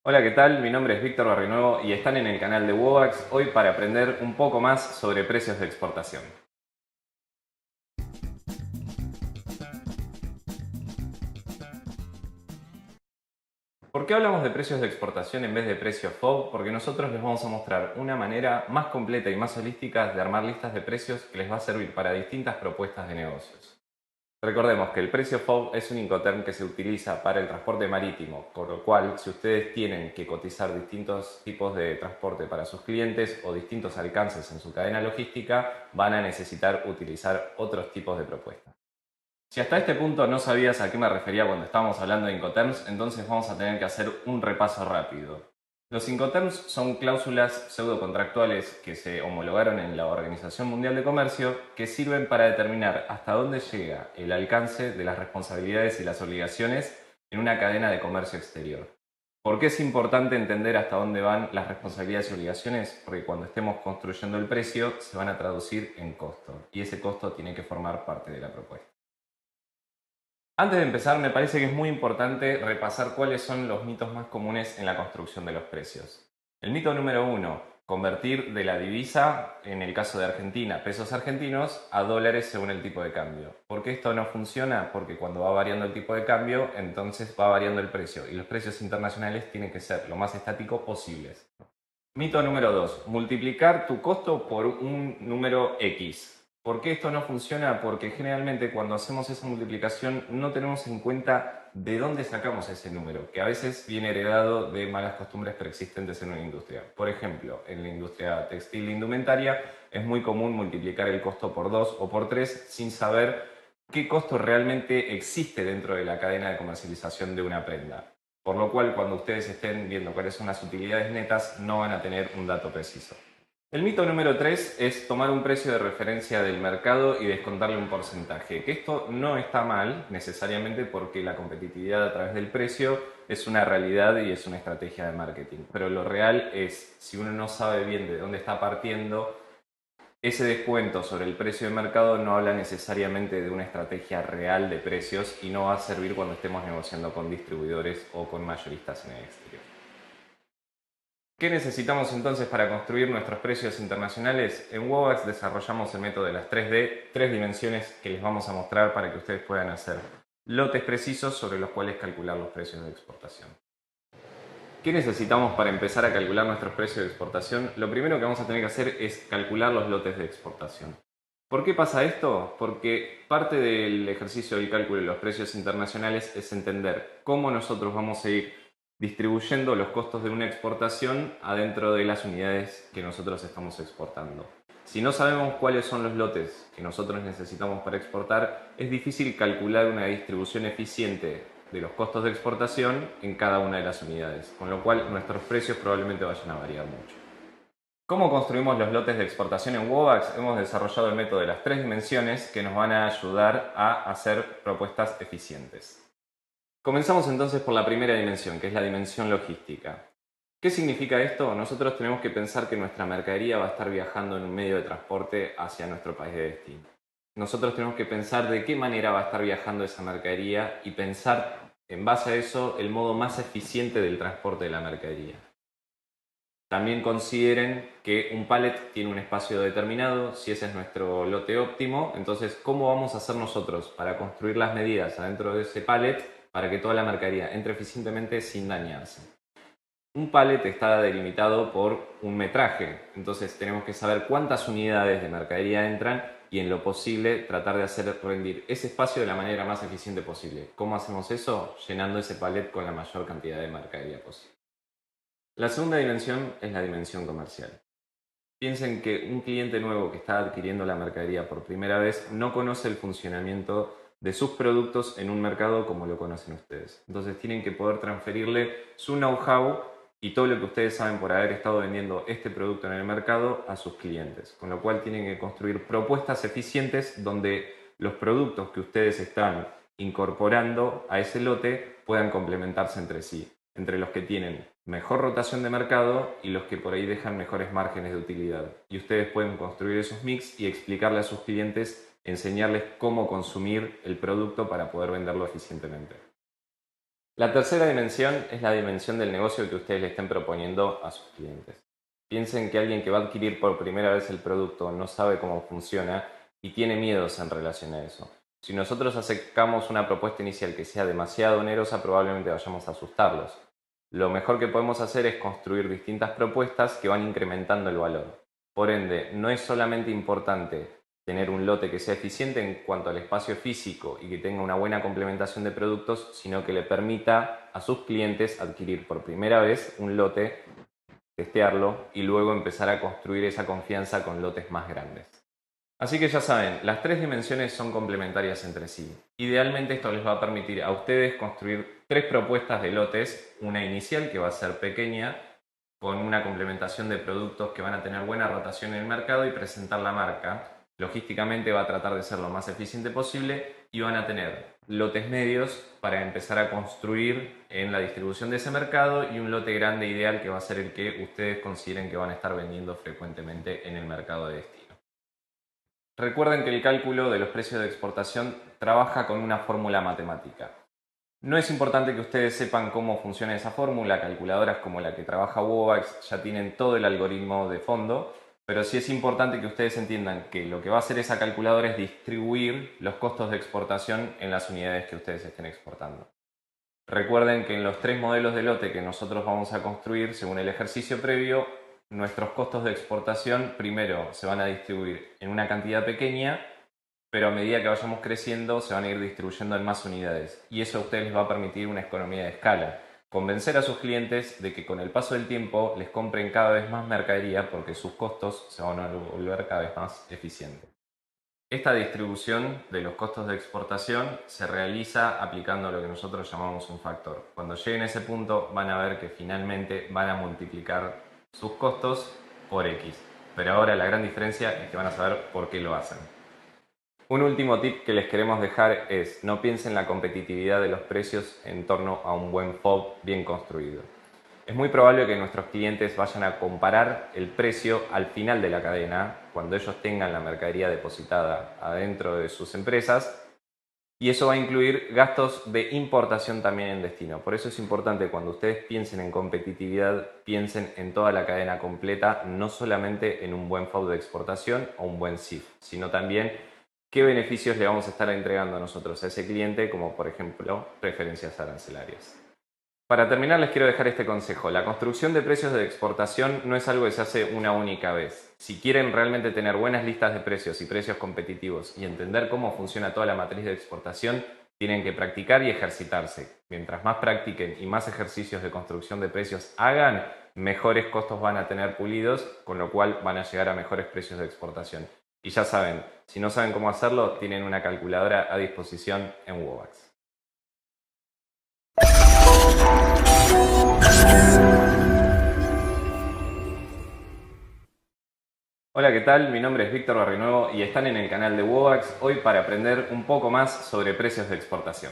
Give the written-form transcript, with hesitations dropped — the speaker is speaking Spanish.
Hola, ¿qué tal? Mi nombre es Víctor Barrienuevo y están en el canal de Wovax hoy para aprender un poco más sobre precios de exportación. ¿Por qué hablamos de precios de exportación en vez de precios FOB? Porque nosotros les vamos a mostrar una manera más completa y más holística de armar listas de precios que les va a servir para distintas propuestas de negocios. Recordemos que el precio FOB es un Incoterm que se utiliza para el transporte marítimo, por lo cual si ustedes tienen que cotizar distintos tipos de transporte para sus clientes o distintos alcances en su cadena logística, van a necesitar utilizar otros tipos de propuestas. Si hasta este punto no sabías a qué me refería cuando estábamos hablando de Incoterms, entonces vamos a tener que hacer un repaso rápido. Los Incoterms son cláusulas pseudocontractuales que se homologaron en la Organización Mundial de Comercio que sirven para determinar hasta dónde llega el alcance de las responsabilidades y las obligaciones en una cadena de comercio exterior. ¿Por qué es importante entender hasta dónde van las responsabilidades y obligaciones? Porque cuando estemos construyendo el precio se van a traducir en costo y ese costo tiene que formar parte de la propuesta. Antes de empezar, me parece que es muy importante repasar cuáles son los mitos más comunes en la construcción de los precios. El mito número uno, convertir de la divisa, en el caso de Argentina, pesos argentinos, a dólares según el tipo de cambio. ¿Por qué esto no funciona? Porque cuando va variando el tipo de cambio, entonces va variando el precio y los precios internacionales tienen que ser lo más estáticos posibles. Mito número 2. Multiplicar tu costo por un número X. ¿Por qué esto no funciona? Porque generalmente cuando hacemos esa multiplicación no tenemos en cuenta de dónde sacamos ese número, que a veces viene heredado de malas costumbres preexistentes en una industria. Por ejemplo, en la industria textil e indumentaria es muy común multiplicar el costo por 2 o por 3 sin saber qué costo realmente existe dentro de la cadena de comercialización de una prenda. Por lo cual, cuando ustedes estén viendo cuáles son las utilidades netas, no van a tener un dato preciso. El mito número 3 es tomar un precio de referencia del mercado y descontarle un porcentaje. Que esto no está mal necesariamente porque la competitividad a través del precio es una realidad y es una estrategia de marketing. Pero lo real es, si uno no sabe bien de dónde está partiendo, ese descuento sobre el precio de mercado no habla necesariamente de una estrategia real de precios y no va a servir cuando estemos negociando con distribuidores o con mayoristas en el exterior. ¿Qué necesitamos entonces para construir nuestros precios internacionales? En Wovax desarrollamos el método de las 3D, tres dimensiones que les vamos a mostrar para que ustedes puedan hacer lotes precisos sobre los cuales calcular los precios de exportación. ¿Qué necesitamos para empezar a calcular nuestros precios de exportación? Lo primero que vamos a tener que hacer es calcular los lotes de exportación. ¿Por qué pasa esto? Porque parte del ejercicio del cálculo de los precios internacionales es entender cómo nosotros vamos a ir distribuyendo los costos de una exportación adentro de las unidades que nosotros estamos exportando. Si no sabemos cuáles son los lotes que nosotros necesitamos para exportar, es difícil calcular una distribución eficiente de los costos de exportación en cada una de las unidades, con lo cual nuestros precios probablemente vayan a variar mucho. ¿Cómo construimos los lotes de exportación en Wovax? Hemos desarrollado el método de las tres dimensiones que nos van a ayudar a hacer propuestas eficientes. Comenzamos entonces por la primera dimensión, que es la dimensión logística. ¿Qué significa esto? Nosotros tenemos que pensar que nuestra mercadería va a estar viajando en un medio de transporte hacia nuestro país de destino. Nosotros tenemos que pensar de qué manera va a estar viajando esa mercadería y pensar en base a eso el modo más eficiente del transporte de la mercadería. También consideren que un pallet tiene un espacio determinado, si ese es nuestro lote óptimo, entonces ¿cómo vamos a hacer nosotros para construir las medidas adentro de ese pallet para que toda la mercadería entre eficientemente sin dañarse? Un pallet está delimitado por un metraje, entonces tenemos que saber cuántas unidades de mercadería entran y en lo posible tratar de hacer rendir ese espacio de la manera más eficiente posible. ¿Cómo hacemos eso? Llenando ese pallet con la mayor cantidad de mercadería posible. La segunda dimensión es la dimensión comercial. Piensen que un cliente nuevo que está adquiriendo la mercadería por primera vez no conoce el funcionamiento de sus productos en un mercado como lo conocen ustedes. Entonces tienen que poder transferirle su know-how y todo lo que ustedes saben por haber estado vendiendo este producto en el mercado a sus clientes. Con lo cual tienen que construir propuestas eficientes donde los productos que ustedes están incorporando a ese lote puedan complementarse entre sí, entre los que tienen mejor rotación de mercado y los que por ahí dejan mejores márgenes de utilidad. Y ustedes pueden construir esos mix y explicarle a sus clientes, enseñarles cómo consumir el producto para poder venderlo eficientemente. La tercera dimensión es la dimensión del negocio que ustedes le estén proponiendo a sus clientes. Piensen que alguien que va a adquirir por primera vez el producto no sabe cómo funciona y tiene miedos en relación a eso. Si nosotros aceptamos una propuesta inicial que sea demasiado onerosa, probablemente vayamos a asustarlos. Lo mejor que podemos hacer es construir distintas propuestas que van incrementando el valor. Por ende, no es solamente importante tener un lote que sea eficiente en cuanto al espacio físico y que tenga una buena complementación de productos, sino que le permita a sus clientes adquirir por primera vez un lote, testearlo y luego empezar a construir esa confianza con lotes más grandes. Así que ya saben, las tres dimensiones son complementarias entre sí. Idealmente esto les va a permitir a ustedes construir tres propuestas de lotes, una inicial que va a ser pequeña, con una complementación de productos que van a tener buena rotación en el mercado y presentar la marca. Logísticamente va a tratar de ser lo más eficiente posible y van a tener lotes medios para empezar a construir en la distribución de ese mercado y un lote grande ideal que va a ser el que ustedes consideren que van a estar vendiendo frecuentemente en el mercado de destino. Recuerden que el cálculo de los precios de exportación trabaja con una fórmula matemática. No es importante que ustedes sepan cómo funciona esa fórmula, calculadoras como la que trabaja Wovax ya tienen todo el algoritmo de fondo, pero sí es importante que ustedes entiendan que lo que va a hacer esa calculadora es distribuir los costos de exportación en las unidades que ustedes estén exportando. Recuerden que en los tres modelos de lote que nosotros vamos a construir, según el ejercicio previo, nuestros costos de exportación primero se van a distribuir en una cantidad pequeña, pero a medida que vayamos creciendo se van a ir distribuyendo en más unidades y eso a ustedes les va a permitir una economía de escala. Convencer a sus clientes de que con el paso del tiempo les compren cada vez más mercadería porque sus costos se van a volver cada vez más eficientes. Esta distribución de los costos de exportación se realiza aplicando lo que nosotros llamamos un factor. Cuando lleguen a ese punto van a ver que finalmente van a multiplicar sus costos por X. Pero ahora la gran diferencia es que van a saber por qué lo hacen. Un último tip que les queremos dejar es no piensen en la competitividad de los precios en torno a un buen FOB bien construido. Es muy probable que nuestros clientes vayan a comparar el precio al final de la cadena, cuando ellos tengan la mercadería depositada adentro de sus empresas, y eso va a incluir gastos de importación también en destino. Por eso es importante cuando ustedes piensen en competitividad, piensen en toda la cadena completa, no solamente en un buen FOB de exportación o un buen CIF, sino también qué beneficios le vamos a estar entregando a nosotros a ese cliente, como por ejemplo preferencias arancelarias. Para terminar les quiero dejar este consejo. La construcción de precios de exportación no es algo que se hace una única vez. Si quieren realmente tener buenas listas de precios y precios competitivos y entender cómo funciona toda la matriz de exportación, tienen que practicar y ejercitarse. Mientras más practiquen y más ejercicios de construcción de precios hagan, mejores costos van a tener pulidos, con lo cual van a llegar a mejores precios de exportación. Y ya saben, si no saben cómo hacerlo, tienen una calculadora a disposición en Wovax. Hola, ¿qué tal? Mi nombre es Víctor Barrionuevo y están en el canal de Wovax hoy para aprender un poco más sobre precios de exportación.